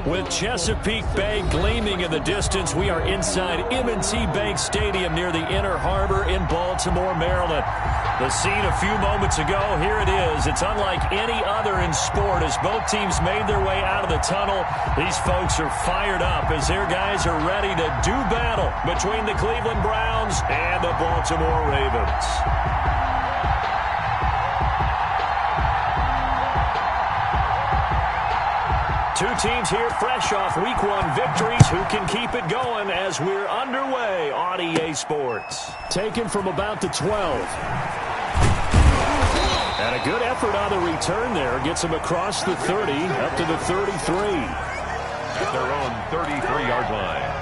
With Chesapeake Bay gleaming in the distance, we are inside M&T Bank Stadium near the Inner Harbor in Baltimore, Maryland. The scene a few moments ago, here it is. It's unlike any other in sport as both teams made their way out of the tunnel. These folks are fired up as their guys are ready to do battle between the Cleveland Browns and the Baltimore Ravens. Two teams here fresh off Week 1 victories. Who can keep it going as we're underway on EA Sports? Taken from about the 12. And a good effort on the return there. Gets him across the 30 up to the 33. At their own 33-yard line.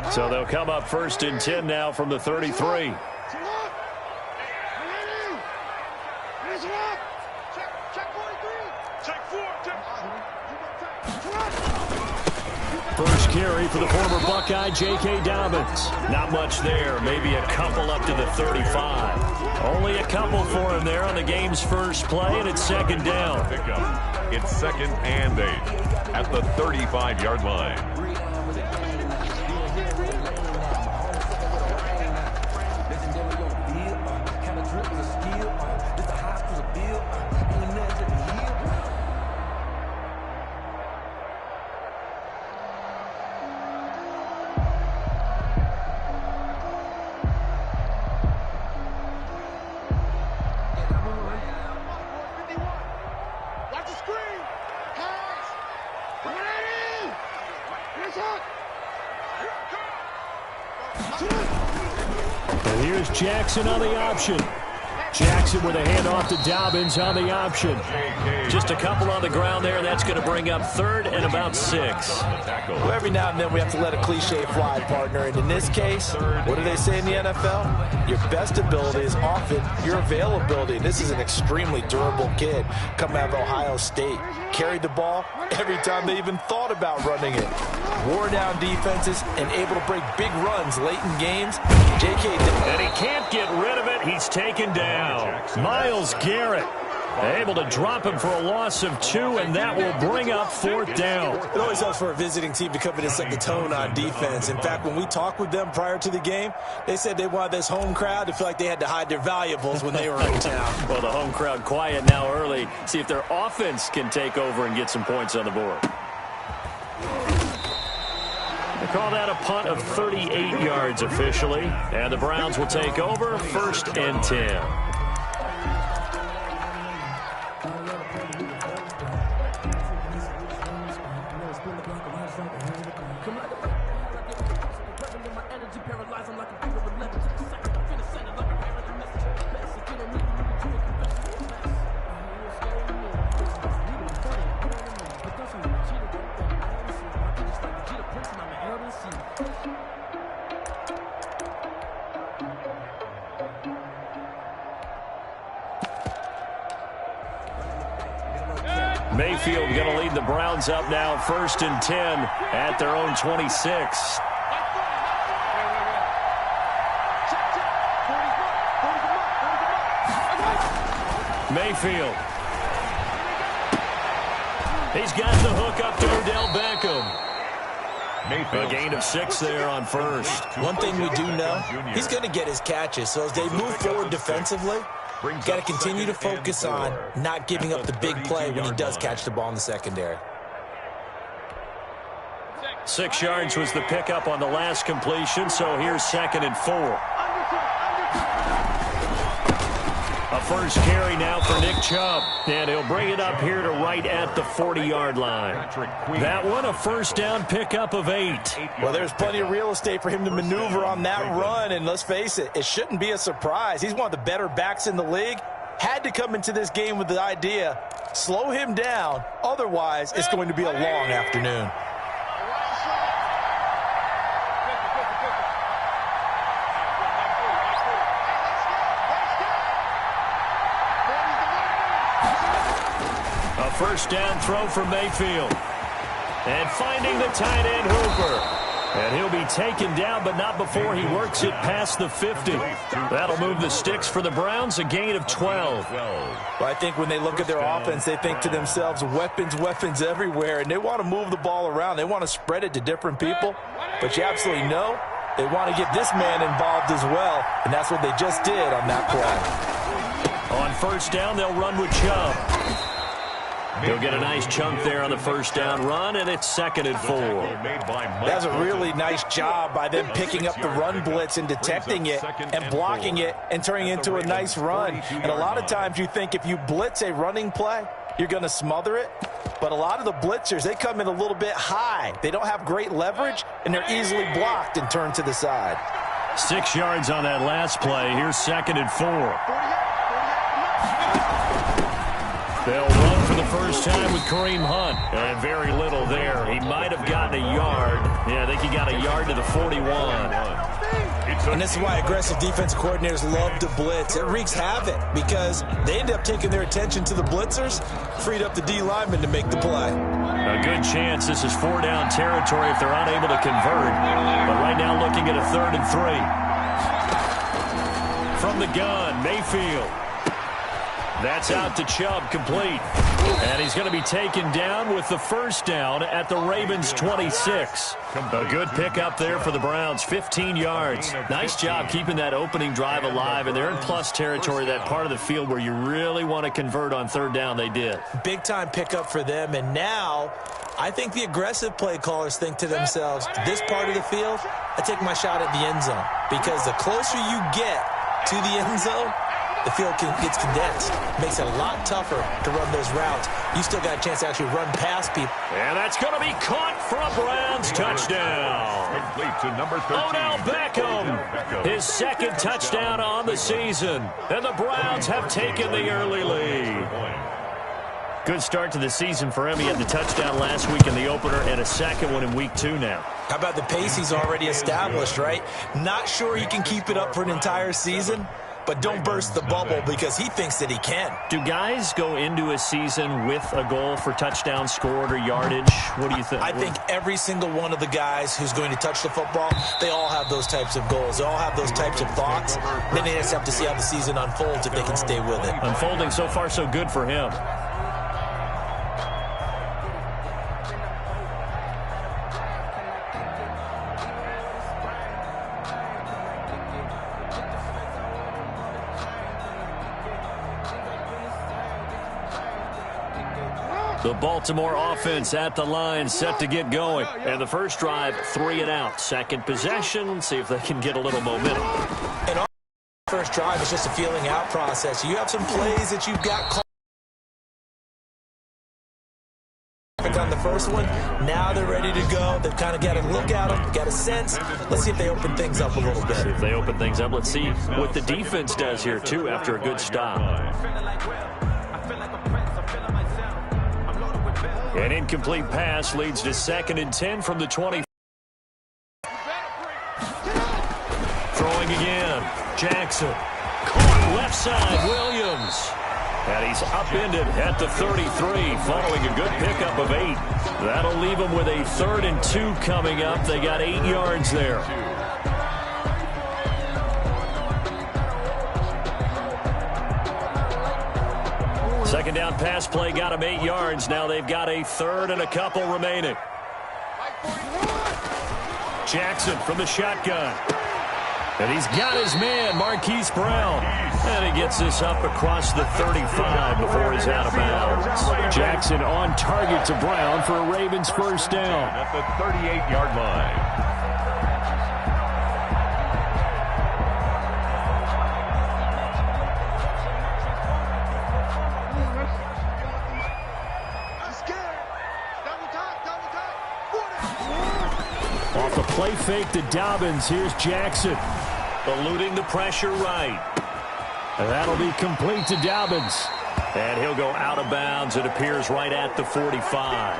So they'll come up 1st and 10 now from the 33. First carry for the former Buckeye, J.K. Dobbins. Not much there, maybe a couple up to the 35. Only a couple for him there on the game's first play, and it's 2nd down. It's 2nd and 8 at the 35-yard line. And here's Jackson on the option. Jackson with a handoff to Dobbins on the option. Just a couple on the ground there. That's going to bring up 3rd and about 6. Well, every now and then we have to let a cliche fly, partner. And in this case, what do they say in the NFL? Your best ability is often your availability. This is an extremely durable kid coming out of Ohio State. Carried the ball every time they even thought about running it. Wore down defenses and able to break big runs late in games. J.K. And he can't get rid of it. He's taken down. Myles Garrett able to drop him for a loss of 2, and that will bring up 4th down. It always helps for a visiting team to come in and set the tone on defense. In fact, when we talked with them prior to the game, they said they wanted this home crowd to feel like they had to hide their valuables when they were in town. Well, the home crowd quiet now early. See if their offense can take over and get some points on the board. They call that a punt of 38 yards officially. And the Browns will take over 1st and 10. Mayfield going to lead the Browns up now 1st and 10 at their own 26. Mayfield. He's got the hook up to Odell Beckham. A gain of 6 there on 1st. One thing we do know, he's going to get his catches. So as they move forward defensively, got to continue to focus on not giving up the big play when he does catch the ball in the secondary. 6 yards was the pickup on the last completion, so here's 2nd and 4. A first carry now for Nick Chubb, and he'll bring it up here to right at the 40-yard line. That one, a first down pickup of 8. Well, there's plenty of real estate for him to maneuver on that run, and let's face it, it shouldn't be a surprise. He's one of the better backs in the league. Had to come into this game with the idea, slow him down, otherwise it's going to be a long afternoon. First down throw for Mayfield. And finding the tight end Hooper. And he'll be taken down, but not before he works it past the 50. That'll move the sticks for the Browns, a gain of 12. Well, I think when they look at their offense, they think to themselves, weapons everywhere, and they want to move the ball around. They want to spread it to different people, but you absolutely know they want to get this man involved as well, and that's what they just did on that play. On first down, they'll run with Chubb. He'll get a nice chunk there on the first down run, and it's 2nd and 4. That's a really nice job by them picking up the run blitz and detecting it and blocking it and turning it into a nice run. And a lot of times you think if you blitz a running play, you're going to smother it. But a lot of the blitzers, they come in a little bit high. They don't have great leverage, and they're easily blocked and turned to the side. 6 yards on that last play. Here's 2nd and 4. They'll run for the first time with Kareem Hunt. And very little there. He might have gotten a yard. Yeah, I think he got a yard to the 41. And this is why aggressive defense coordinators love to blitz. It wreaks havoc because they end up taking their attention to the blitzers, freed up the D lineman to make the play. A good chance this is 4-down territory if they're unable to convert. But right now looking at a 3rd and 3. From the gun, Mayfield. That's out to Chubb, complete. And he's going to be taken down with the first down at the Ravens' 26. A good pickup there for the Browns, 15 yards. Nice job keeping that opening drive alive, and they're in plus territory, that part of the field where you really want to convert on 3rd down. They did. Big-time pickup for them, and now I think the aggressive play callers think to themselves, this part of the field, I take my shot at the end zone, because the closer you get to the end zone, the field gets condensed. Makes it a lot tougher to run those routes. You still got a chance to actually run past people. And that's going to be caught for a Browns touchdown. Odell Beckham, his 2nd touchdown on the season. And the Browns have taken the early lead. Good start to the season for him. He had the touchdown last week in the opener and a 2nd one in week 2 now. How about the pace he's already established, right? Not sure he can keep it up for an entire season, but don't burst the bubble because he thinks that he can. Do guys go into a season with a goal for touchdowns scored or yardage? What do you think? I think every single one of the guys who's going to touch the football, they all have those types of goals. They all have those types of thoughts. Then they just have to see how the season unfolds if they can stay with it. Unfolding so far so good for him. The Baltimore offense at the line, set to get going. And the first drive, 3 and out. 2nd possession, see if they can get a little momentum. And our first drive is just a feeling out process. You have some plays that you've got called on the first one. Now they're ready to go. They've kind of got to look at them, got a sense. Let's see if they open things up a little bit. See if they open things up. Let's see what the defense does here, too, after a good stop. An incomplete pass leads to 2nd and 10 from the 20. Throwing again. Jackson. Caught left side. Williams. And he's upended at the 33 following a good pickup of 8. That'll leave them with a 3rd and 2 coming up. They got 8 yards there. Second down pass play got him 8 yards. Now they've got a 3rd and a couple remaining. Jackson from the shotgun. And he's got his man, Marquise Brown. And he gets this up across the 35 before he's out of bounds. Jackson on target to Brown for a Ravens first down. At the 38-yard line. Off the play fake to Dobbins. Here's Jackson. Eluding the pressure right. And that'll be complete to Dobbins. And he'll go out of bounds. It appears right at the 45.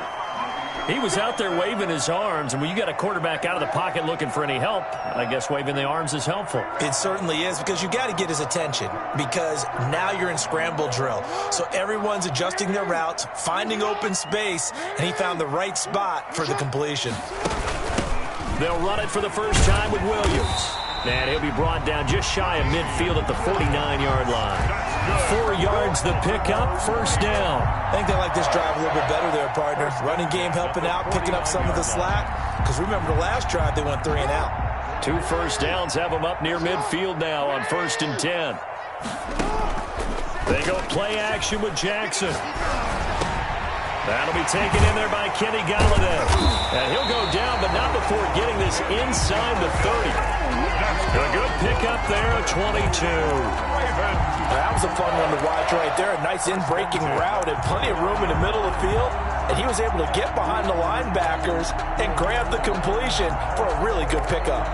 He was out there waving his arms. And when you got a quarterback out of the pocket looking for any help, I guess waving the arms is helpful. It certainly is, because you got to get his attention, because now you're in scramble drill. So everyone's adjusting their routes, finding open space, and he found the right spot for the completion. They'll run it for the first time with Williams. And he'll be brought down just shy of midfield at the 49-yard line. 4 yards the pickup, first down. I think they like this drive a little bit better there, partner. Running game helping out, picking up some of the slack. Because remember the last drive, they went 3 and out. 2 first downs have them up near midfield now on 1st and 10. They go play action with Jackson. That'll be taken in there by Kenny Galladay. And he'll go down, but not before getting this inside the 30. A good pickup there, a 22. That was a fun one to watch right there. A nice in-breaking route and plenty of room in the middle of the field. And he was able to get behind the linebackers and grab the completion for a really good pickup.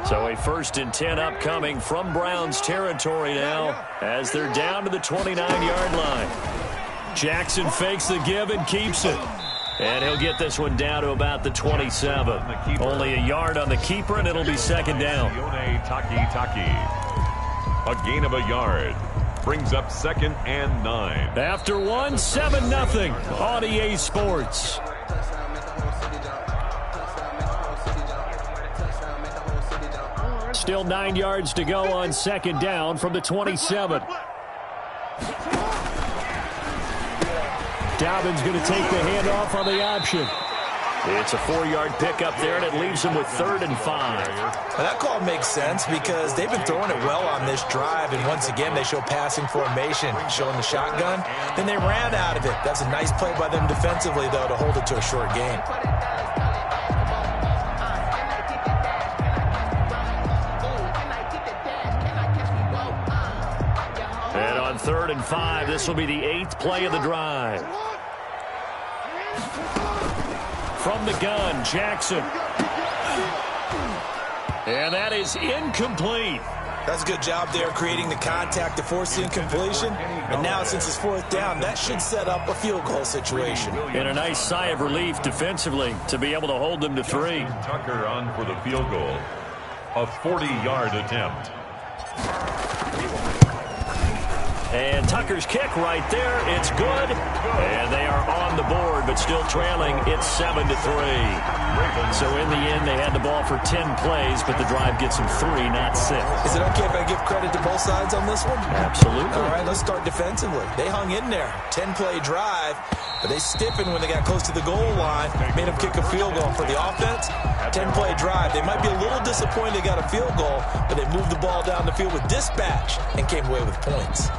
So a 1st and 10 upcoming from Browns territory now as they're down to the 29-yard line. Jackson fakes the give and keeps it. And he'll get this one down to about the 27. Only a yard on the keeper, and it'll be 2nd down. A gain of a yard. Brings up 2nd and 9. After 1, 7-0 on EA Sports. Still 9 yards to go on 2nd down from the 27. Dobbins going to take the handoff on the option. It's a 4-yard pickup there, and it leaves him with 3rd and 5. Well, that call makes sense because they've been throwing it well on this drive, and once again they show passing formation, showing the shotgun. Then they ran out of it. That's a nice play by them defensively, though, to hold it to a short gain. And on 3rd and 5, this will be the 8th play of the drive. From the gun, Jackson. And that is incomplete. That's a good job there creating the contact to force the incompletion. And now since it's 4th down, that should set up a field goal situation. And a nice sigh of relief defensively to be able to hold them to 3. Tucker on for the field goal. A 40-yard attempt. And Tucker's kick right there. It's good. And they are on the board, but still trailing. It's 7-3. So in the end, they had the ball for 10 plays, but the drive gets them 3, not 6. Is it okay if I give credit to both sides on this one? Absolutely. All right, let's start defensively. They hung in there. 10-play drive, but they stiffened when they got close to the goal line, made them kick a field goal. For the offense, 10-play drive. They might be a little disappointed they got a field goal, but they moved the ball down the field with dispatch and came away with points.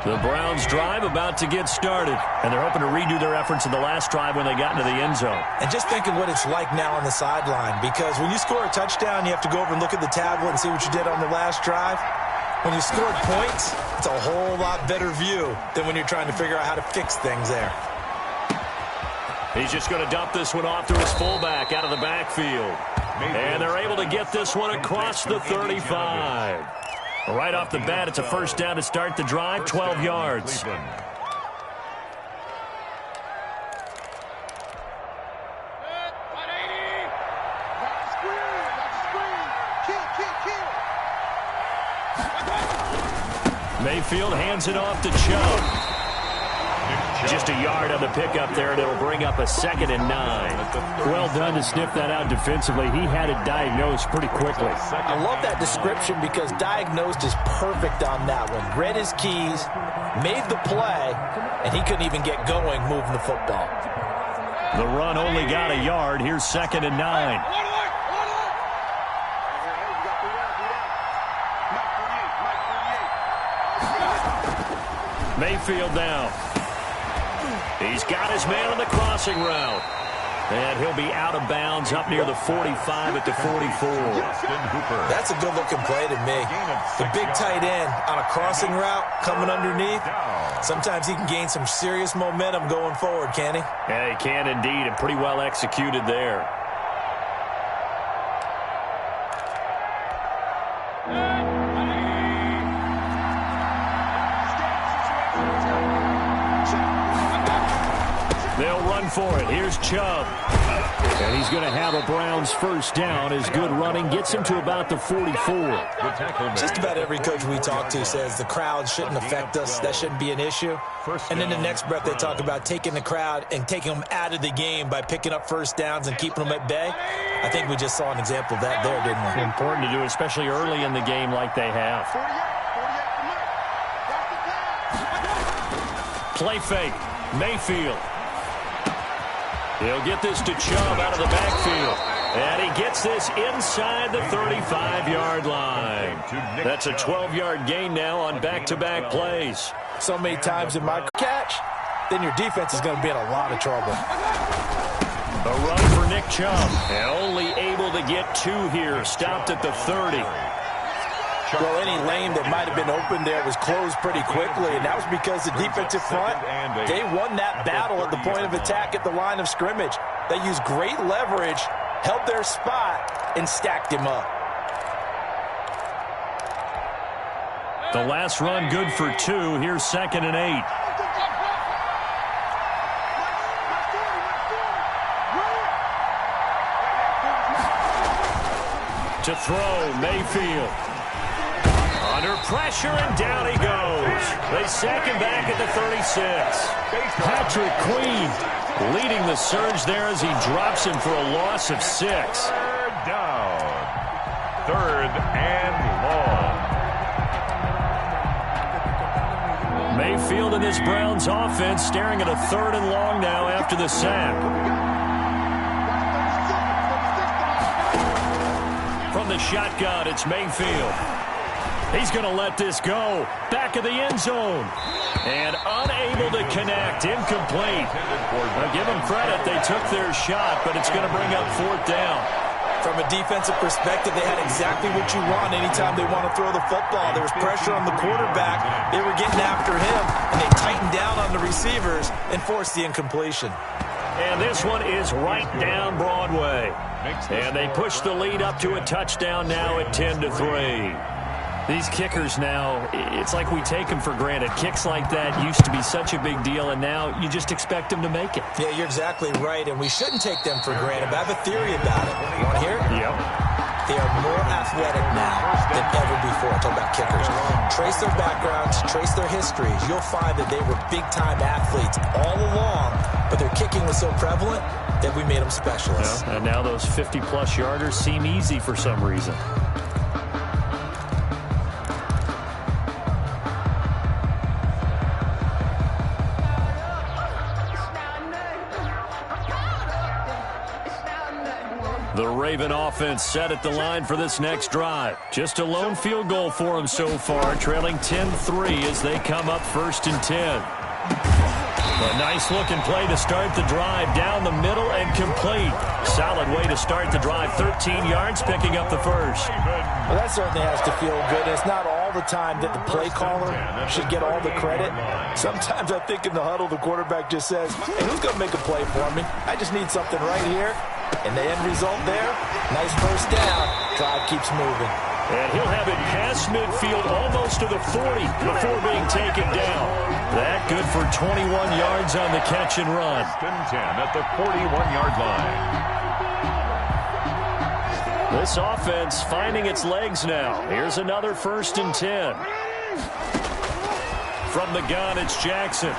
The Browns drive about to get started, and they're hoping to redo their efforts in the last drive when they got into the end zone. And just think of what it's like now on the sideline, because when you score a touchdown, you have to go over and look at the tablet and see what you did on the last drive. When you scored points, it's a whole lot better view than when you're trying to figure out how to fix things there. He's just going to dump this one off to his fullback out of the backfield. And they're able to get this one across the 35. Right off the bat, it's a 1st down to start the drive, 12 yards. Mayfield hands it off to Chubb. Just a yard on the pickup there, and it'll bring up a 2nd and 9. Well done to sniff that out defensively. He had it diagnosed pretty quickly. I love that description because diagnosed is perfect on that one. Read his keys, made the play, and he couldn't even get going moving the football. The run only got a yard. Here's 2nd and 9. Mayfield now. He's got his man on the crossing route. And he'll be out of bounds up near the 45 at the 44. That's a good-looking play to me. The big tight end on a crossing route coming underneath. Sometimes he can gain some serious momentum going forward, can he? Yeah, he can indeed, and pretty well executed there. They'll run for it. Here's Chubb. And he's going to have a Browns first down. His good running gets him to about the 44. Just about every coach we talk to says the crowd shouldn't affect us. That shouldn't be an issue. And then the next breath they talk about taking the crowd and taking them out of the game by picking up first downs and keeping them at bay. I think we just saw an example of that there, didn't we? Important to do, especially early in the game like they have. Play fake. Mayfield. He'll get this to Chubb out of the backfield. And he gets this inside the 35-yard line. That's a 12-yard gain now on back-to-back plays. So many times in my catch, then your defense is going to be in a lot of trouble. A run for Nick Chubb. And only able to get 2 here. Stopped at the 30. Well, any lane that might have been open there was closed pretty quickly, and that was because the defensive front, they won that battle at the point of attack at the line of scrimmage. They used great leverage, held their spot, and stacked him up. The last run good for 2. Here's 2nd and 8. To throw, Mayfield. Under pressure, and down he goes. They sack him back at the 36. Patrick Queen leading the surge there as he drops him for a loss of 6. Third down. 3rd and long. Mayfield and this Browns offense staring at a 3rd and long now after the sack. From the shotgun, it's Mayfield. He's going to let this go. Back of the end zone. And unable to connect. Incomplete. Now give them credit. They took their shot, but it's going to bring up 4th down. From a defensive perspective, they had exactly what you want anytime they want to throw the football. There was pressure on the quarterback. They were getting after him, and they tightened down on the receivers and forced the incompletion. And this one is right down Broadway. And they push the lead up to a touchdown now at 10-3. These kickers now, it's like we take them for granted. Kicks like that used to be such a big deal, and now you just expect them to make it. Yeah, you're exactly right, and we shouldn't take them for granted. But I have a theory about it. You want to hear it? Yep. They are more athletic now than ever before. I'm talking about kickers. Trace their backgrounds, trace their histories. You'll find that they were big-time athletes all along, but their kicking was so prevalent that we made them specialists. Yeah, and now those 50-plus yarders seem easy for some reason. The Raven offense set at the line for this next drive. Just a lone field goal for them so far, trailing 10-3 as they come up 1st and 10. A nice-looking play to start the drive down the middle and complete. Solid way to start the drive. 13 yards, picking up the first. Well, that certainly has to feel good. It's not all the time that the play caller should get all the credit. Sometimes I think in the huddle, the quarterback just says, hey, who's going to make a play for me? I just need something right here. And the end result there, nice first down. Drive keeps moving. And he'll have it past midfield almost to the 40 before being taken down. That good for 21 yards on the catch and run. 10 at the 41-yard line. This offense finding its legs now. Here's another 1st and 10. From the gun, it's Jackson.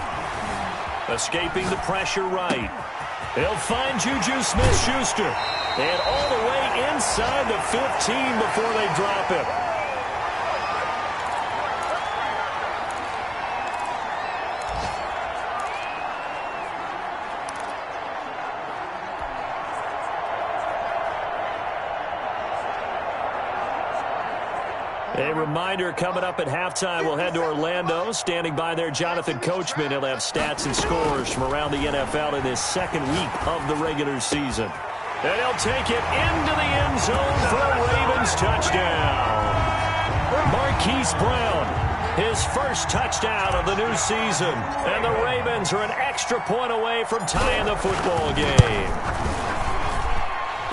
Escaping the pressure right. They'll find Juju Smith-Schuster. And all the way inside the 15 before they drop him. A reminder, coming up at halftime, we'll head to Orlando. Standing by there, Jonathan Coachman. He'll have stats and scores from around the NFL in his 2nd week of the regular season. And he'll take it into the end zone for a Ravens touchdown. Marquise Brown, his first touchdown of the new season. And the Ravens are an extra point away from tying the football game.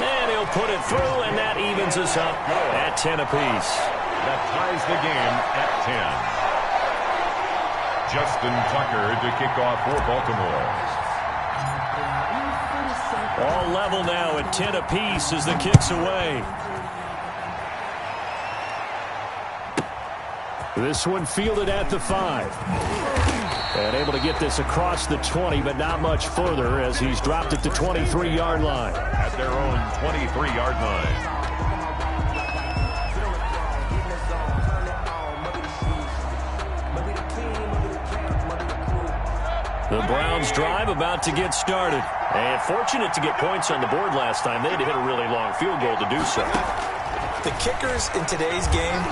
And he'll put it through, and that evens us up at 10 apiece. That ties the game at 10. Justin Tucker to kick off for Baltimore. All level now at 10 apiece as the kick's away. This one fielded at the 5. And able to get this across the 20, but not much further as he's dropped at the 23-yard line. At their own 23-yard line. The Browns drive about to get started. And fortunate to get points on the board last time. They had to hit a really long field goal to do so. The kickers in today's game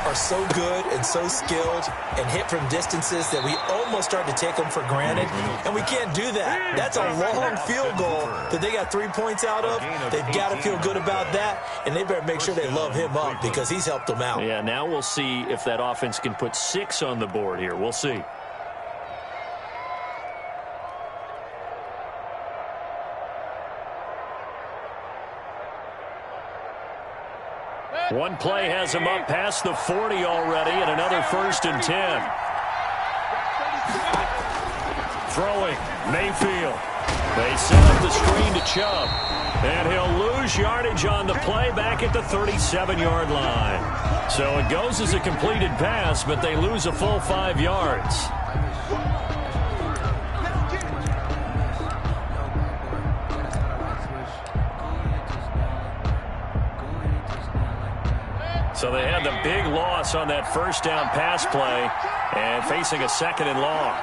are so good and so skilled and hit from distances that we almost start to take them for granted. And we can't do that. That's a long field goal that they got 3 points out of. They've got to feel good about that. And they better make sure they love him up because he's helped them out. Yeah, now we'll see if that offense can put 6 on the board here. We'll see. One play has him up past the 40 already, and another 1st and 10. Throwing, Mayfield. They set up the screen to Chubb. And he'll lose yardage on the play back at the 37-yard line. So it goes as a completed pass, but they lose a full 5 yards. So they had the big loss on that 1st down pass play and facing a 2nd and long.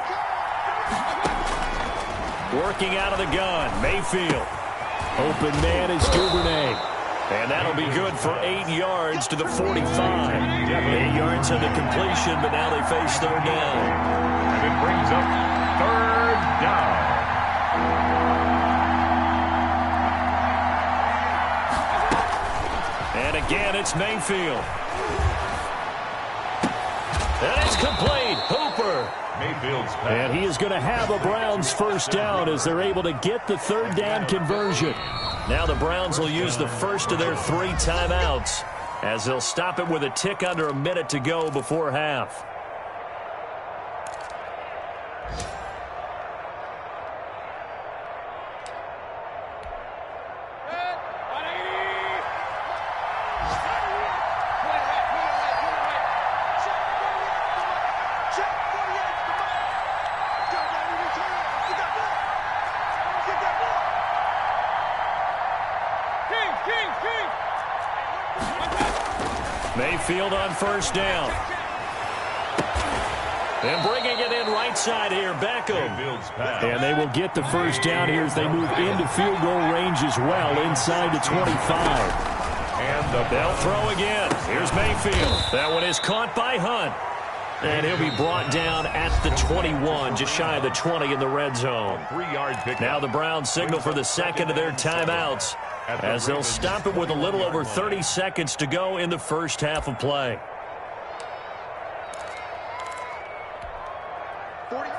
Working out of the gun, Mayfield. Open man is Duvernay. And that'll be good for 8 yards to the 45. 8 yards on the completion, but now they face 3rd down. And it brings up 3rd down. And again, it's Mayfield. And it's complete. Hooper. Mayfield's pass. And he is going to have a Browns 1st down as they're able to get the 3rd down conversion. Now the Browns will use the first of their 3 timeouts as they'll stop it with a tick under a minute to go before half. Mayfield on 1st down. And bringing it in right side here, Beckham. And they will get the 1st down here as they move into field goal range as well, inside the 25. And they'll throw again. Here's Mayfield. That one is caught by Hunt. And he'll be brought down at the 21, just shy of the 20 in the red zone. 3-yard pickup. Now the Browns signal for the 2nd of their timeouts as they'll stop it with a little over 30 seconds to go in the 1st half of play.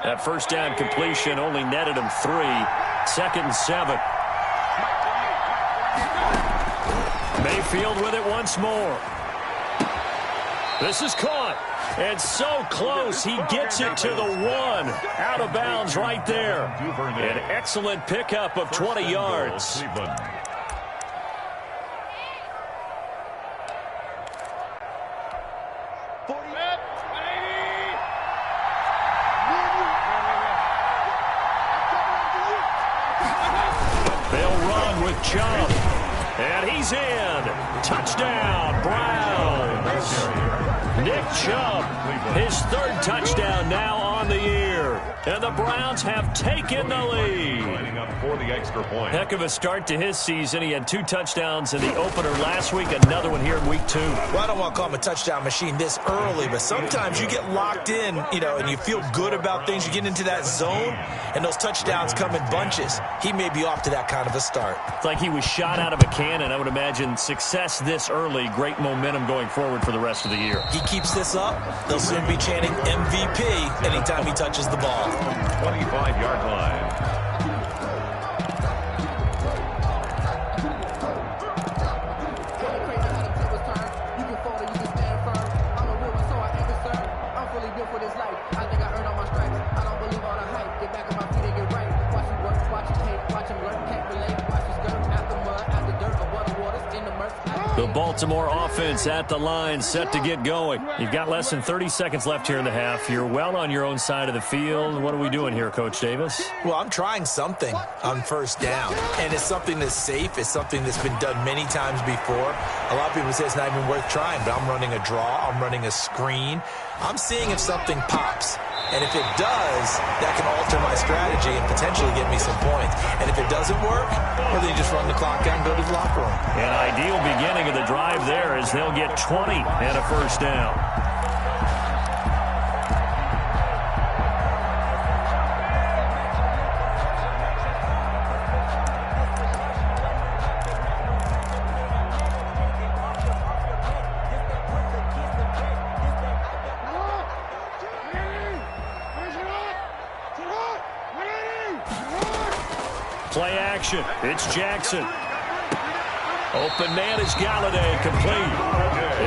That 1st down completion only netted him 3. 2nd and 7. Mayfield with it once more. This is caught. And so close, he gets it to the 1. Out of bounds right there. An excellent pickup of 20 yards. They'll run with Chubb. And he's in. Touchdown, Browns. Nick Chubb, his 3rd touchdown now on the year. And the Browns have taken the lead. Lining up for the extra point. Heck of a start to his season. He had 2 touchdowns in the opener last week, another one here in week 2. Well, I don't want to call him a touchdown machine this early, but sometimes you get locked in, and you feel good about things. You get into that zone, and those touchdowns come in bunches. He may be off to that kind of a start. It's like he was shot out of a cannon. I would imagine success this early, great momentum going forward for the rest of the year. He keeps this up, they'll soon be chanting MVP anytime he touches the ball. 25-yard line. Get back on my feet and get right. Watch him work, watch him hate, watch him learn, can't relate. Watch him The Baltimore offense at the line, set to get going. You've got less than 30 seconds left here in the half. You're well on your own side of the field. What are we doing here, Coach Davis? Well, I'm trying something on first down, and it's something that's safe. It's something that's been done many times before. A lot of people say it's not even worth trying, but I'm running a draw. I'm running a screen. I'm seeing if something pops. And if it does, that can alter my strategy and potentially get me some points. And if it doesn't work, well, then you just run the clock down and go to the locker room. An ideal beginning of the drive there is they'll get 20 and a first down. Play action. It's Jackson. Open man is Galladay, complete.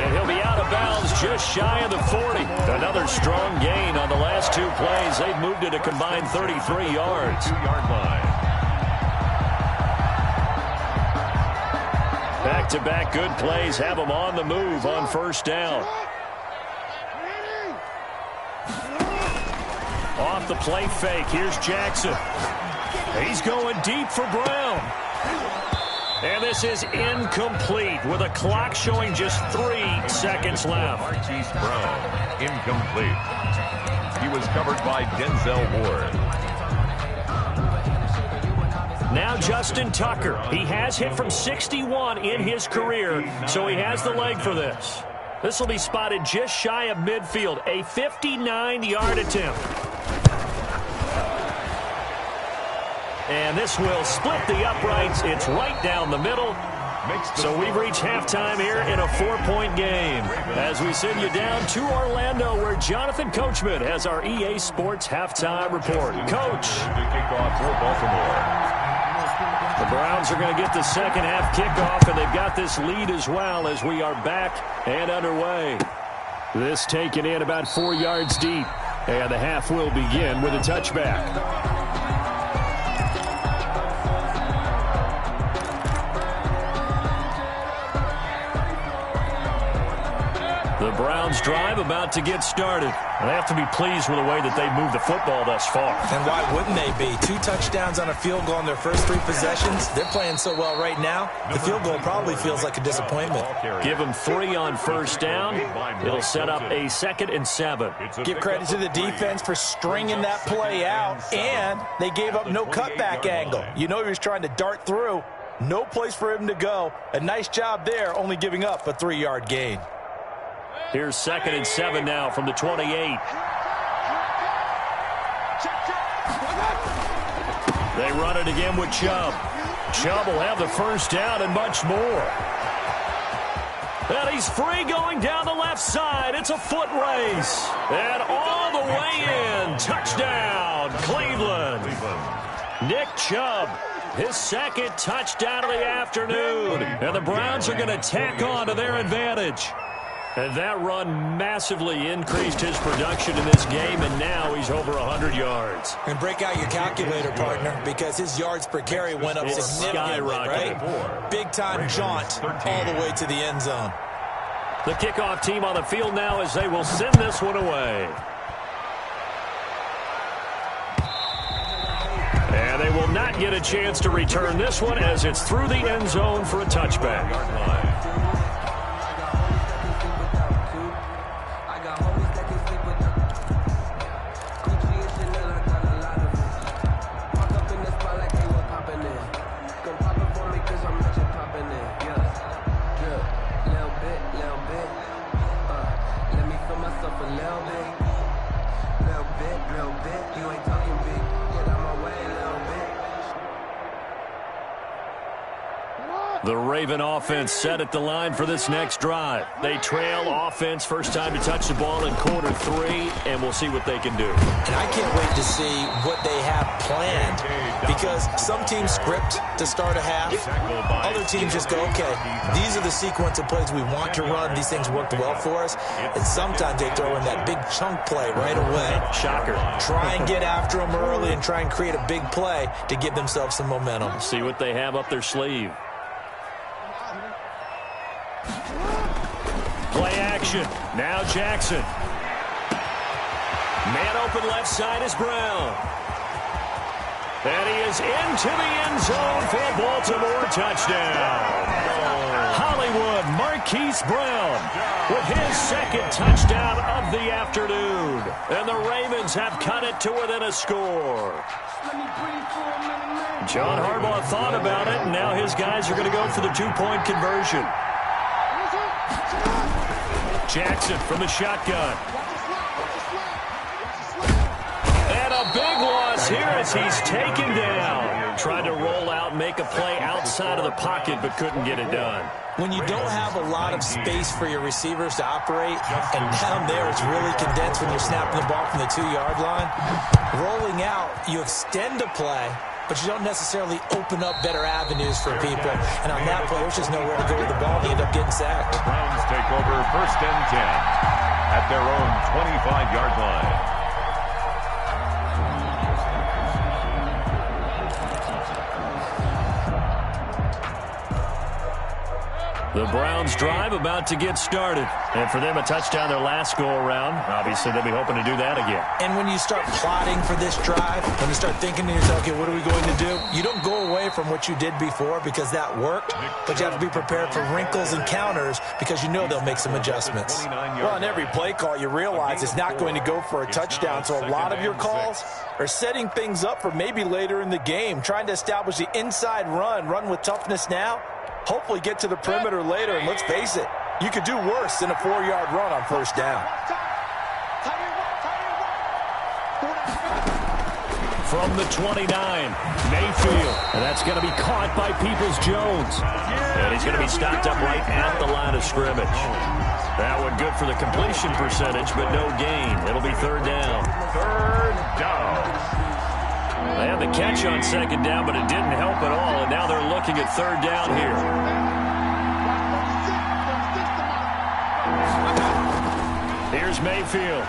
And he'll be out of bounds just shy of the 40. Another strong gain on the last two plays. They've moved it a combined 33 yards. 2-yard line. Back-to-back good plays have them on the move on first down. Off the play fake. Here's Jackson. He's going deep for Brown. And this is incomplete with a clock showing just 3 seconds left. Marquise Brown, incomplete. He was covered by Denzel Ward. Now Justin Tucker. He has hit from 61 in his career, so he has the leg for this. This will be spotted just shy of midfield. A 59-yard attempt. And this will split the uprights. It's right down the middle. So we've reached halftime here in a 4-point game. As we send you down to Orlando, where Jonathan Coachman has our EA Sports halftime report. Coach. Kickoff for Baltimore. The Browns are going to get the second half kickoff, and they've got this lead as well as we are back and underway. This taken in about 4 yards deep. And the half will begin with a touchback. The Browns drive about to get started. They have to be pleased with the way that they've moved the football thus far. And why wouldn't they be? 2 touchdowns on a field goal in their first 3 possessions. They're playing so well right now, the field goal probably feels like a disappointment. Give them 3 on first down. It'll set up a 2nd and 7. Give credit to the defense for stringing that play out, and they gave up no cutback angle. You know he was trying to dart through. No place for him to go. A nice job there, only giving up a 3-yard gain. Here's 2nd and 7 now from the 28. They run it again with Chubb. Chubb will have the first down and much more. And he's free going down the left side. It's a foot race. And all the way in. Touchdown, Cleveland. Nick Chubb, his 2nd touchdown of the afternoon. And the Browns are going to tack on to their advantage. And that run massively increased his production in this game, and now he's over 100 yards. And break out your calculator, partner, because his yards per carry went up significantly, right? Big-time jaunt all the way to the end zone. The kickoff team on the field now as they will send this one away. And they will not get a chance to return this one as it's through the end zone for a touchback. The Raven offense set at the line for this next drive. They trail offense, first time to touch the ball in quarter 3, and we'll see what they can do. And I can't wait to see what they have planned, because some teams script to start a half. Other teams just go, okay, these are the sequence of plays we want to run. These things worked well for us. And sometimes they throw in that big chunk play right away. Shocker. Try and get after them early and try and create a big play to give themselves some momentum. See what they have up their sleeve. action. Now Jackson. Man open left side is Brown. And he is into the end zone for a Baltimore touchdown. Hollywood Marquise Brown with his second touchdown of the afternoon. And the Ravens have cut it to within a score. John Harbaugh thought about it, and now his guys are going to go for the two-point conversion. Jackson from the shotgun. And a big loss here as he's taken down. Tried to roll out, make a play outside of the pocket, but couldn't get it done. When you don't have a lot of space for your receivers to operate, and down there it's really condensed when you're snapping the ball from the 2-yard line, rolling out, you extend a play, but you don't necessarily open up better avenues for people. And on that play, there's just nowhere to go with the ball. They end up getting sacked. The Browns take over 1st and 10 at their own 25-yard line. The Browns drive about to get started. And for them, a touchdown their last go-around. Obviously, they'll be hoping to do that again. And when you start plotting for this drive, when you start thinking to yourself, okay, what are we going to do? You don't go away from what you did before because that worked, but you have to be prepared for wrinkles and counters because you know they'll make some adjustments. Well, on every play call, you realize it's not going to go for a touchdown, so a lot of your calls are setting things up for maybe later in the game, trying to establish the inside run with toughness now. Hopefully get to the perimeter later, and let's face it, you could do worse than a 4-yard run on 1st down. From the 29, Mayfield. And that's going to be caught by Peoples-Jones. And he's going to be stopped up right at the line of scrimmage. That one good for the completion percentage, but no gain. It'll be 3rd down. 3rd down. They had the catch on 2nd down, but it didn't help at all, and now they're looking at 3rd down here. Here's Mayfield.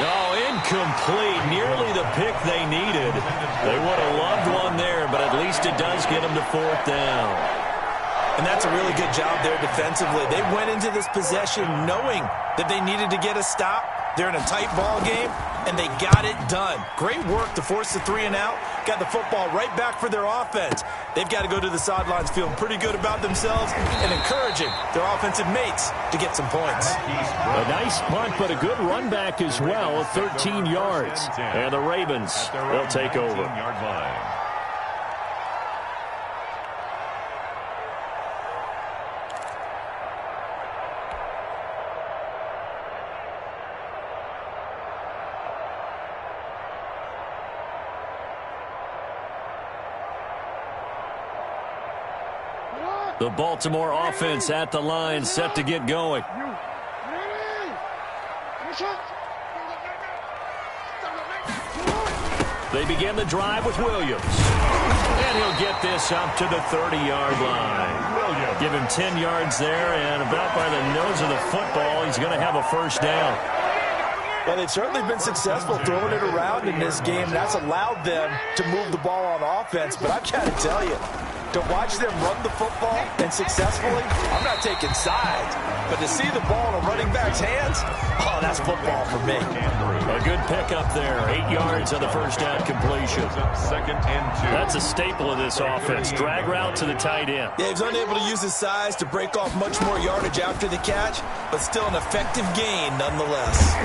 Oh, incomplete. Nearly the pick they needed. They would have loved one there, but at least it does get them to 4th down. And that's a really good job there defensively. They went into this possession knowing that they needed to get a stop. They're in a tight ball game, and they got it done. Great work to force the 3 and out. Got the football right back for their offense. They've got to go to the sidelines feeling pretty good about themselves and encouraging their offensive mates to get some points. A nice punt, but a good run back as well, 13 yards. And the Ravens, they'll take over. The Baltimore offense at the line, set to get going. They begin the drive with Williams. And he'll get this up to the 30-yard line. Give him 10 yards there, and about by the nose of the football, he's going to have a 1st down. Well, they've certainly been successful throwing it around in this game. That's allowed them to move the ball on offense. But I've got to tell you, to watch them run the football and successfully, I'm not taking sides. But to see the ball in a running back's hands, oh, that's football for me. A good pickup there. 8 yards on the 1st down completion. 2nd and 2. That's a staple of this offense. Drag route to the tight end. Yeah, he's unable to use his size to break off much more yardage after the catch, but still an effective gain nonetheless.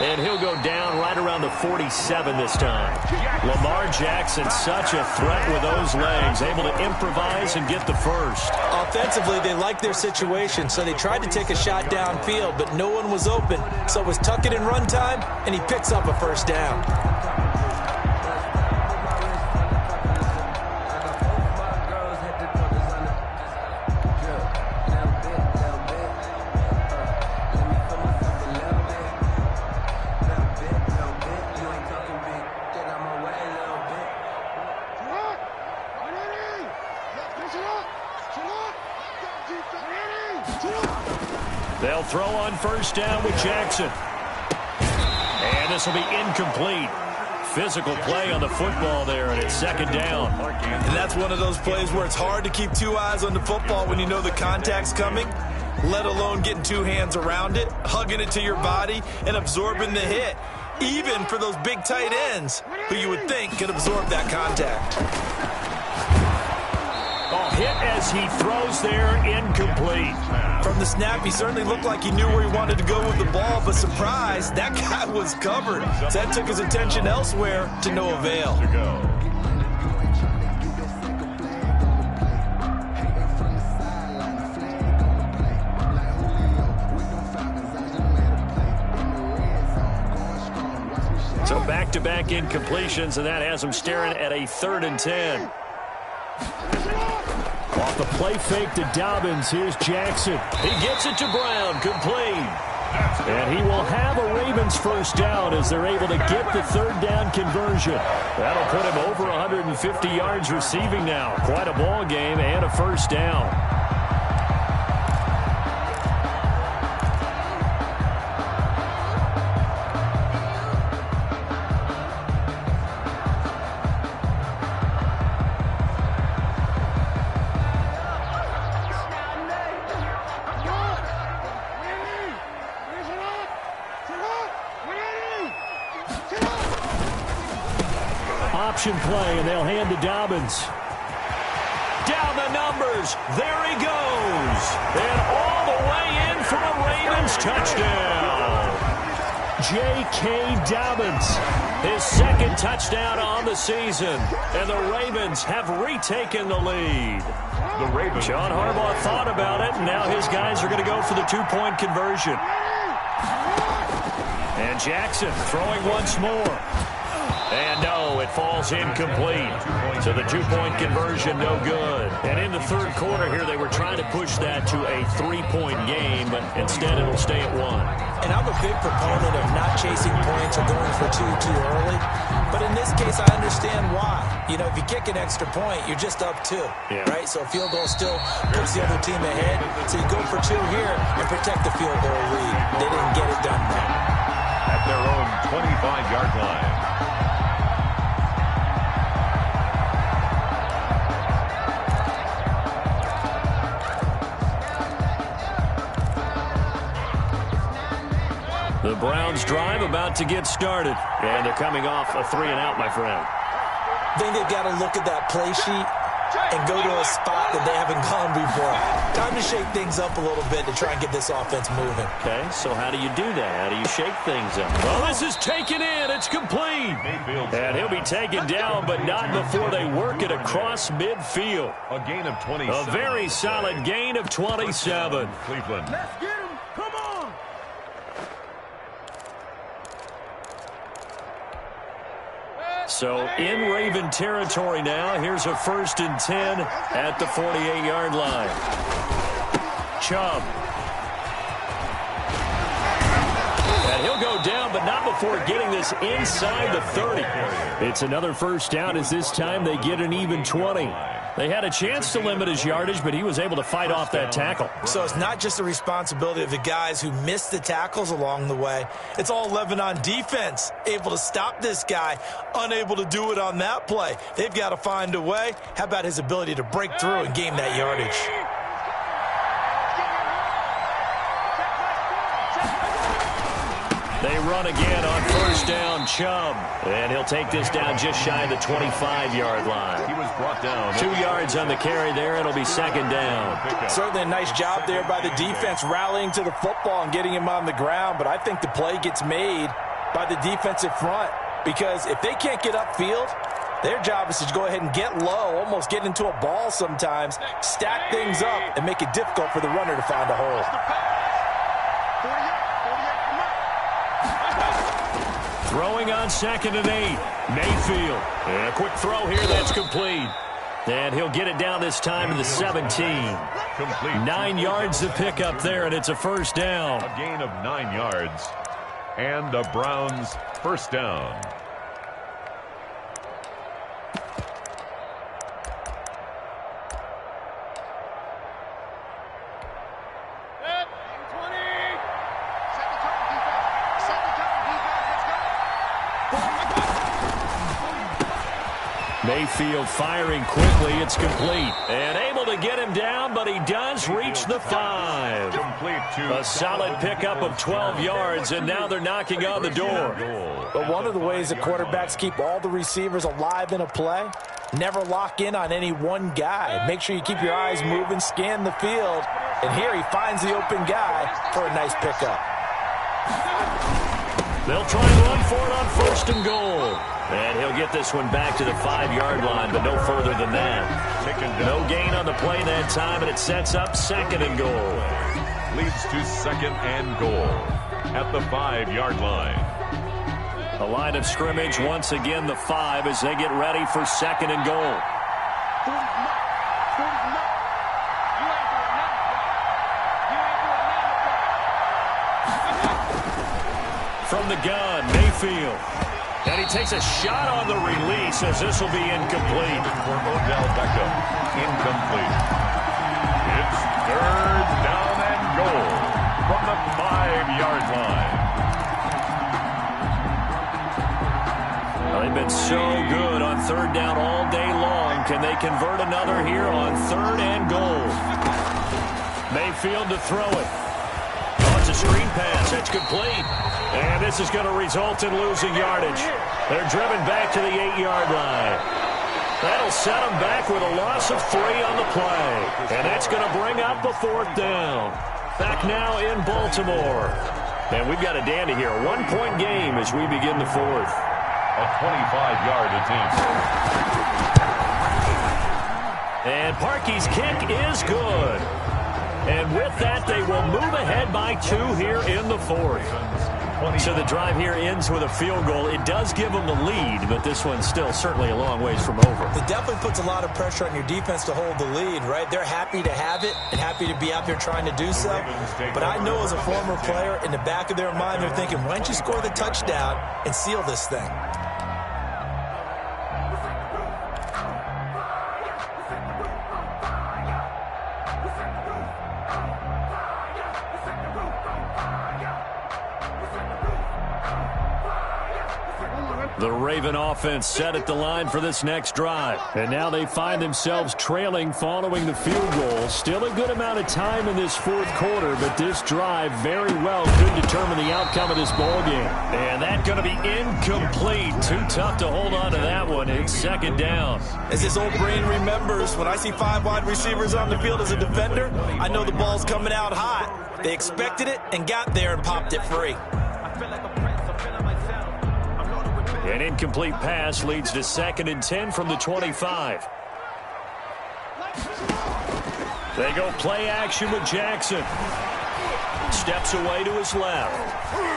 And he'll go down right around the 47 this time. Lamar Jackson, such a threat with those legs, able to improvise and get the 1st. Offensively, they liked their situation, so they tried to take a shot downfield, but no one was open. So it was tuck it in run time, and he picks up a 1st down. They'll throw on 1st down with Jackson. And this will be incomplete. Physical play on the football there, and it's 2nd down. And that's one of those plays where it's hard to keep 2 eyes on the football when you know the contact's coming. let alone getting two hands around it, hugging it to your body, and absorbing the hit, even for those big tight ends who you would think could absorb that contact. Oh, hit as he throws there, incomplete. From the snap, he certainly looked like he knew where he wanted to go with the ball, but surprise, that guy was covered. So that took his attention elsewhere to no avail. So back-to-back incompletions, and that has him staring at a 3rd and 10. Off the play fake to Dobbins, here's Jackson. He gets it to Brown, complete. And he will have a Ravens first down as they're able to get the 3rd down conversion. That'll put him over 150 yards receiving now. Quite a ball game and a first down. Option play, and they'll hand to Dobbins. Down the numbers. There he goes. And all the way in for a Ravens touchdown. J.K. Dobbins, his 2nd touchdown on the season. And the Ravens have retaken the lead. The Ravens. John Harbaugh thought about it, and now his guys are going to go for the 2-point conversion. And Jackson throwing once more. And no, it falls incomplete. So the 2-point conversion, no good. And in the 3rd quarter here, they were trying to push that to a 3-point game, but instead it'll stay at 1. And I'm a big proponent of not chasing points or going for two too early. But in this case, I understand why. You know, if you kick an extra point, you're just up 2, right? So a field goal still puts the other team ahead. So you go for 2 here and protect the field goal lead. They didn't get it done though. At their own 25-yard line. The Browns drive about to get started. And they're coming off a 3-and-out, my friend. I think they've got to look at that play sheet and go to a spot that they haven't gone before. Time to shake things up a little bit to try and get this offense moving. Okay, so how do you do that? How do you shake things up? Well, this is taken in. It's complete. And he'll be taken down, but not before they work it across midfield. A gain of 27. A very solid gain of 27. Cleveland. Let's get him. Come on. So in Raven territory now. Here's a 1st and 10 at the 48-yard line. Chubb. And he'll go down, but not before getting this inside the 30. It's another first down as this time they get an even 20. They had a chance to limit his yardage, but he was able to fight off that tackle. So it's not just the responsibility of the guys who missed the tackles along the way. It's all 11 on defense, able to stop this guy, unable to do it on that play. They've got to find a way. How about his ability to break through and gain that yardage? They run again on first down, Chubb. And he'll take this down just shy of the 25-yard line. He was brought down. 2 yards on the carry there. It'll be 2nd down. Certainly a nice job there by the defense rallying to the football and getting him on the ground. But I think the play gets made by the defensive front. Because if they can't get upfield, their job is to go ahead and get low, almost get into a ball sometimes, stack things up, and make it difficult for the runner to find a hole. Throwing on 2nd and 8. Mayfield. And a quick throw here. That's complete. And he'll get it down this time to the 17. Complete. 9 yards to pick up there, and it's a first down. A gain of 9 yards. And the Browns first down. Mayfield firing quickly. It's complete. And able to get him down, but he does reach the 5. A solid pickup of 12 yards, and now they're knocking on the door. But one of the ways that quarterbacks keep all the receivers alive in a play, never lock in on any one guy. Make sure you keep your eyes moving, scan the field. And here he finds the open guy for a nice pickup. They'll try and run for it on 1st and goal. And he'll get this one back to the 5-yard line, but no further than that. No gain on the play that time, and it sets up 2nd and goal. Leads to 2nd and goal at the 5-yard line. The line of scrimmage, once again, the 5 as they get ready for 2nd and goal. From the gun, Mayfield. And he takes a shot on the release as this will be incomplete. For Odell Beckham, incomplete. It's 3rd down and goal from the 5-yard line. Well, they've been so good on 3rd down all day long. Can they convert another here on 3rd and goal? Mayfield to throw it. Oh, it's a screen pass. That's complete. And this is going to result in losing yardage. They're driven back to the 8-yard line. That'll set them back with a loss of 3 on the play. And that's going to bring up the 4th down. Back now in Baltimore. And we've got a dandy here. A 1-point game as we begin the 4th. A 25-yard attempt. And Parkey's kick is good. And with that, they will move ahead by 2 here in the 4th. So the drive here ends with a field goal. It does give them the lead, but this one's still certainly a long ways from over. It definitely puts a lot of pressure on your defense to hold the lead, right? They're happy to have it and happy to be out there trying to do so. But I know as a former player, in the back of their mind, they're thinking, why don't you score the touchdown and seal this thing? The Raven offense set at the line for this next drive. And now they find themselves trailing following the field goal. Still a good amount of time in this 4th quarter, but this drive very well could determine the outcome of this ball game. And that's going to be incomplete. Too tough to hold on to that one. It's 2nd down. As his old brain remembers, when I see 5 wide receivers on the field as a defender, I know the ball's coming out hot. They expected it and got there and popped it free. An incomplete pass leads to 2nd and 10 from the 25. They go play action with Jackson. Steps away to his left.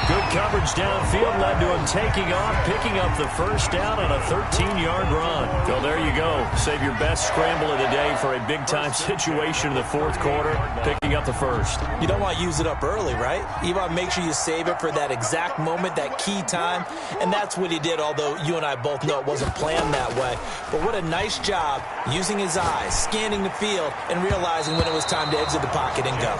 Good coverage downfield led to him taking off, picking up the 1st down on a 13-yard run. So there you go. Save your best scramble of the day for a big-time situation in the 4th quarter, picking up the 1st. You don't want to use it up early, right? You want to make sure you save it for that exact moment, that key time. And that's what he did, although you and I both know it wasn't planned that way. But what a nice job using his eyes, scanning the field, and realizing when it was time to exit the pocket and go.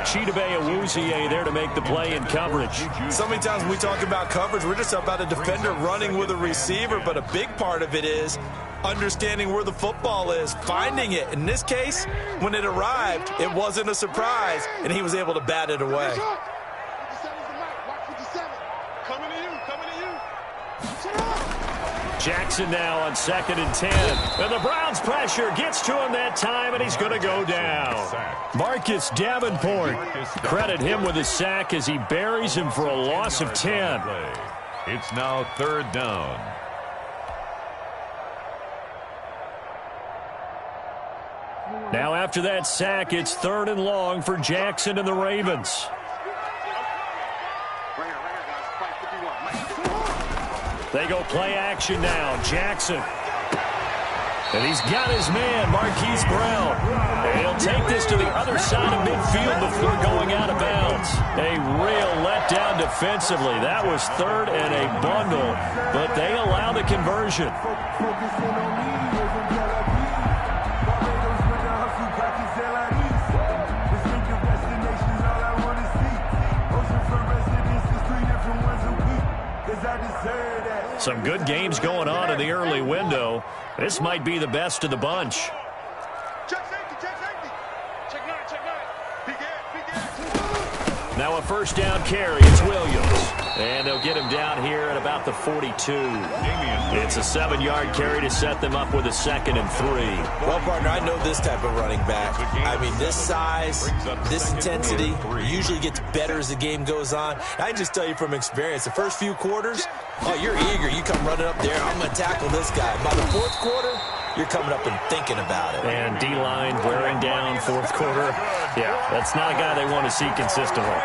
Chidobe Awuzie there to make the play in coverage. So many times when we talk about coverage, we're just about a defender running with a receiver, but a big part of it is understanding where the football is, finding it. In this case, when it arrived, it wasn't a surprise, and he was able to bat it away. Jackson now on 2nd and 10. And the Browns' pressure gets to him that time, and he's going to go down. Marcus Davenport. Credit him with a sack as he buries him for a loss of 10. It's now 3rd down. Now after that sack, it's 3rd and long for Jackson and the Ravens. They go play action now. Jackson. And he's got his man, Marquise Brown. And he'll take this to the other side of midfield before going out of bounds. A real letdown defensively. That was 3rd and a bundle, but they allow the conversion. I deserve that. Some good games going on in the early window. This might be the best of the bunch. Now a first down carry. It's Williams. And they'll get him down here at about the 42. It's a 7-yard carry to set them up with a 2nd and 3. Well, partner, I know this type of running back. I mean, this size, this intensity usually gets better as the game goes on. I can just tell you from experience, the first few quarters, oh, you're eager. You come running up there, I'm going to tackle this guy. By the 4th quarter, you're coming up and thinking about it. And D-line wearing down 4th quarter. Yeah, that's not a guy they want to see consistently.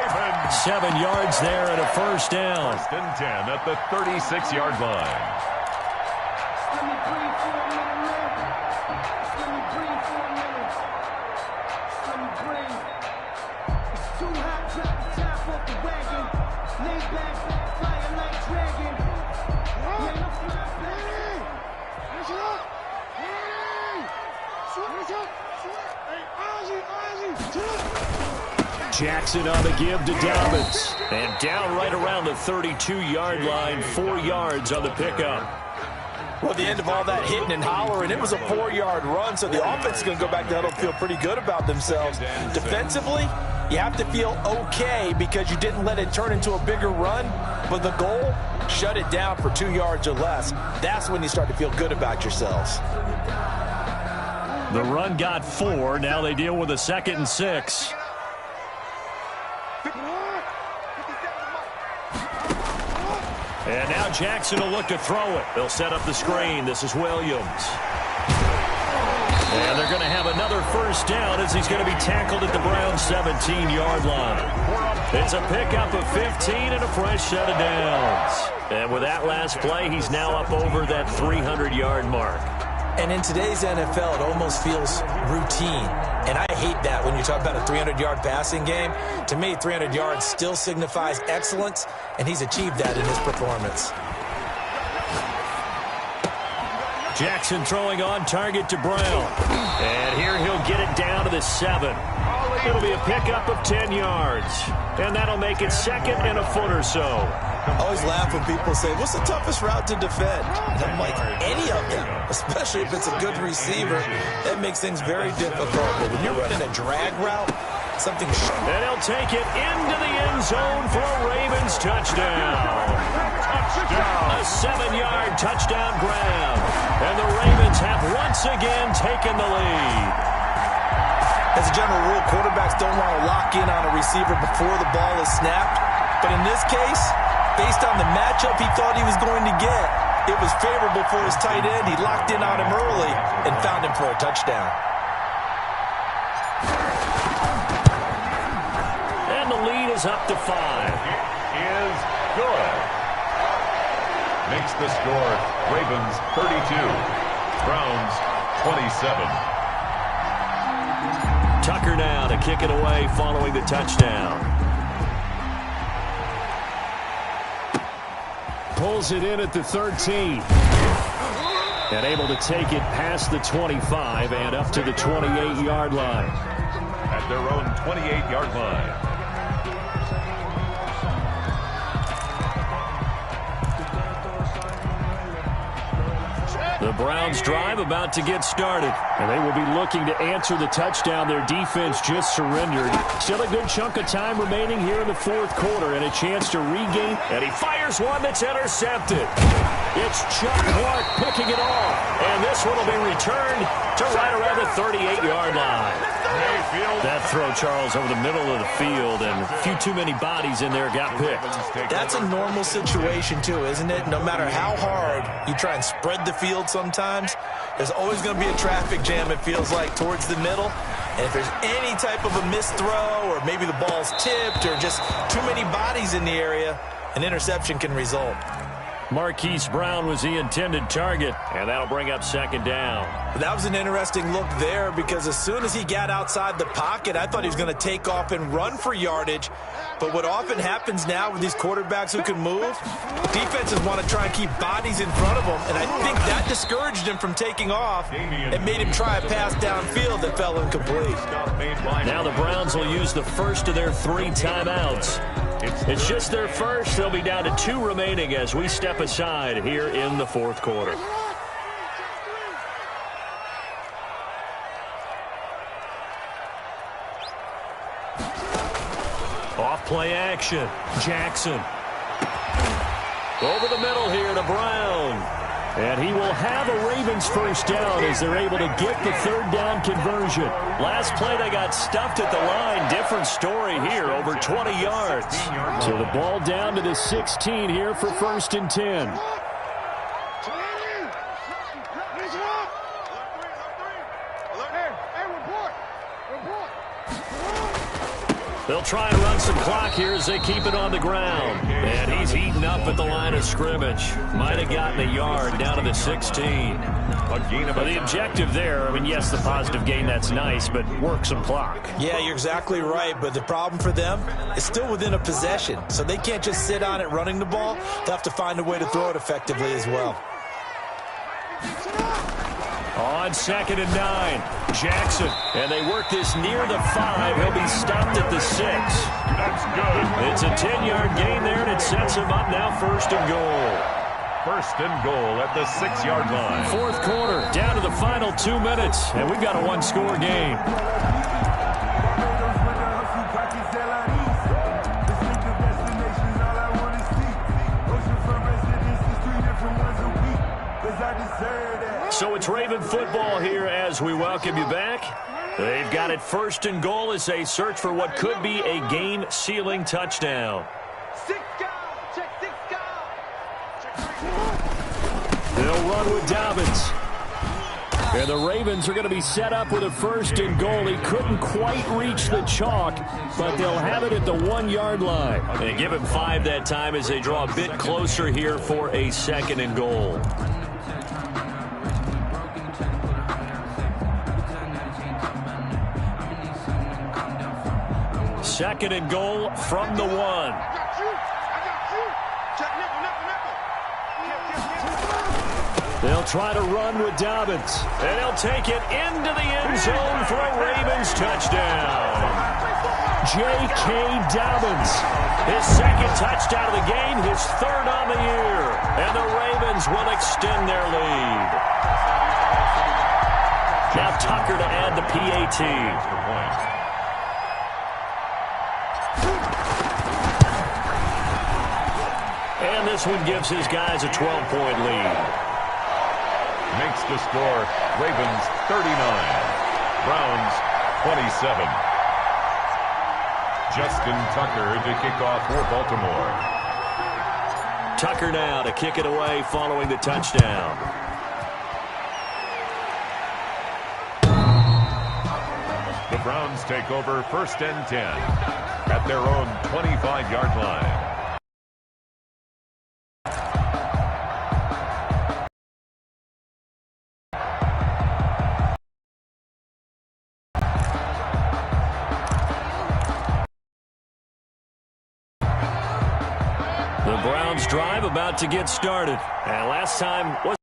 7 yards there and a first down. 1st and 10 at the 36-yard line. Jackson on the give to Dobbins. And down right around the 32-yard line, 4 yards on the pickup. Well, at the end of all that hitting and hollering, it was a 4-yard run, so the offense is going to go back to huddle and feel pretty good about themselves. Defensively, you have to feel okay because you didn't let it turn into a bigger run, but the goal, shut it down for 2 yards or less. That's when you start to feel good about yourselves. The run got 4. Now they deal with a 2nd and 6. And now Jackson will look to throw it. They'll set up the screen. This is Williams. And they're going to have another first down as he's going to be tackled at the Browns' 17-yard line. It's a pickup of 15 and a fresh set of downs. And with that last play, he's now up over that 300-yard mark. And in today's NFL, it almost feels routine. And I hate that when you talk about a 300-yard passing game. To me, 300 yards still signifies excellence, and he's achieved that in his performance. Jackson throwing on target to Brown. And here he'll get it down to the 7. It'll be a pickup of 10 yards. And that'll make it 2nd and a foot or so. I always laugh when people say, what's the toughest route to defend? And I'm like, any of them, especially if it's a good receiver. That makes things very difficult. But when you're running a drag route, something... And he'll take it into the end zone for a Ravens touchdown. A 7-yard touchdown grab. And the Ravens have once again taken the lead. As a general rule, quarterbacks don't want to lock in on a receiver before the ball is snapped. But in this case, based on the matchup he thought he was going to get, it was favorable for his tight end. He locked in on him early and found him for a touchdown. And the lead is up to 5. It is good. Makes the score Ravens 32, Browns 27. Tucker now to kick it away following the touchdown. Pulls it in at the 13. And able to take it past the 25 and up to the 28-yard line. At their own 28-yard line. The Browns drive about to get started, and they will be looking to answer the touchdown their defense just surrendered. Still a good chunk of time remaining here in the 4th quarter and a chance to regain, and he fires one that's intercepted. It's Chubb picking it off, and this one will be returned to right around the 38-yard line. That throw, Charles, over the middle of the field, and a few too many bodies in there got picked. That's a normal situation, too, isn't it? No matter how hard you try and spread the field sometimes, there's always going to be a traffic jam, it feels like, towards the middle. And if there's any type of a missed throw or maybe the ball's tipped or just too many bodies in the area, an interception can result. Marquise Brown was the intended target, and that'll bring up 2nd down. That was an interesting look there because as soon as he got outside the pocket, I thought he was going to take off and run for yardage. But what often happens now with these quarterbacks who can move, defenses want to try and keep bodies in front of them, and I think that discouraged him from taking off and made him try a pass downfield that fell incomplete. Now the Browns will use the first of their 3 timeouts. It's just their first. They'll be down to 2 remaining as we step aside here in the fourth quarter. Off play action. Jackson. Over the middle here to Brown. And he will have a Ravens first down as they're able to get the 3rd down conversion. Last play they got stuffed at the line. Different story here, over 20 yards. So the ball down to the 16 here for 1st and 10. They'll try and run some clock here as they keep it on the ground. And he's eaten up at the line of scrimmage. Might have gotten a yard down to the 16. But the objective there, I mean, yes, the positive gain, that's nice, but work some clock. Yeah, you're exactly right. But the problem for them is still within a possession. So they can't just sit on it running the ball. They'll have to find a way to throw it effectively as well. On 2nd and 9, Jackson. And they work this near the 5. He'll be stopped at the 6. That's good. It's a 10-yard gain there, and it sets him up now 1st and goal. 1st and goal at the 6-yard line. Fourth quarter, down to the final 2 minutes, and we've got a 1-score game. So it's Raven football here as we welcome you back. They've got it 1st and goal as they search for what could be a game-sealing touchdown. They'll run with Dobbins. And the Ravens are going to be set up with a 1st and goal. He couldn't quite reach the chalk, but they'll have it at the 1-yard line. And give him 5 that time as they draw a bit closer here for a 2nd and goal. 2nd and goal from the 1. They'll try to run with Dobbins. And he'll take it into the end zone for a Ravens touchdown. J.K. Dobbins. His 2nd touchdown of the game, his 3rd on the year. And the Ravens will extend their lead. Now Tucker to add the PAT. And this one gives his guys a 12-point lead. Makes the score Ravens 39, Browns 27. Justin Tucker to kick off for Baltimore. Tucker now to kick it away following the touchdown. The Browns take over 1st and 10 at their own 25-yard line. The Browns drive about to get started. And last time, let's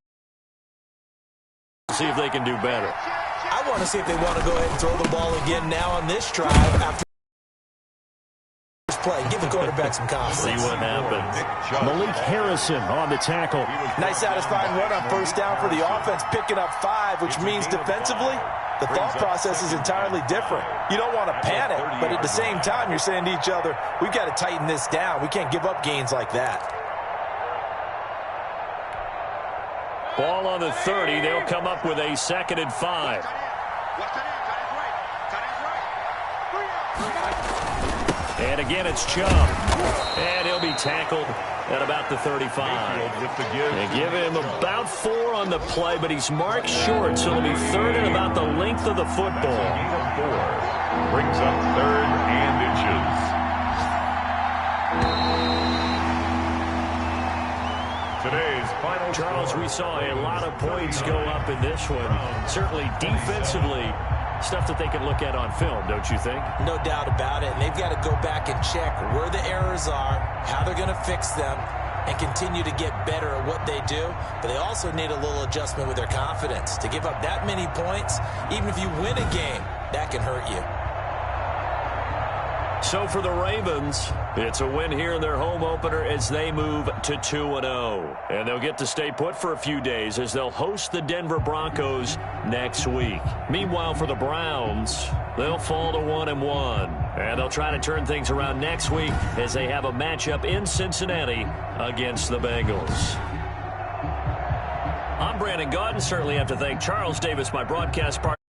see if they can do better. I want to see if they want to go ahead and throw the ball again now on this drive after this play. Give the quarterback some confidence. See what happens. Malik Harrison on the tackle. Nice satisfying run on 1st down for the offense, picking up 5, which means defensively, the thought process is entirely different. You don't want to panic, but at the same time, you're saying to each other, we've got to tighten this down. We can't give up gains like that. Ball on the 30. They'll come up with a 2nd and 5. And again, it's Chubb. And he'll be tackled at about the 35. They give him about 4 on the play, but he's marked short, so it'll be 3rd and about the length of the football. Brings up 3rd and inches. Today's final Charles, score. we saw a lot of points go up in this one. Certainly defensively, stuff that they can look at on film, don't you think? No doubt about it. And they've got to go back and check where the errors are, how they're going to fix them, and continue to get better at what they do. But they also need a little adjustment with their confidence. To give up that many points, even if you win a game, that can hurt you. So for the Ravens, it's a win here in their home opener as they move to 2-0. And they'll get to stay put for a few days as they'll host the Denver Broncos next week. Meanwhile, for the Browns, they'll fall to 1-1. And they'll try to turn things around next week as they have a matchup in Cincinnati against the Bengals. I'm Brandon Gaudin. Certainly have to thank Charles Davis, my broadcast partner.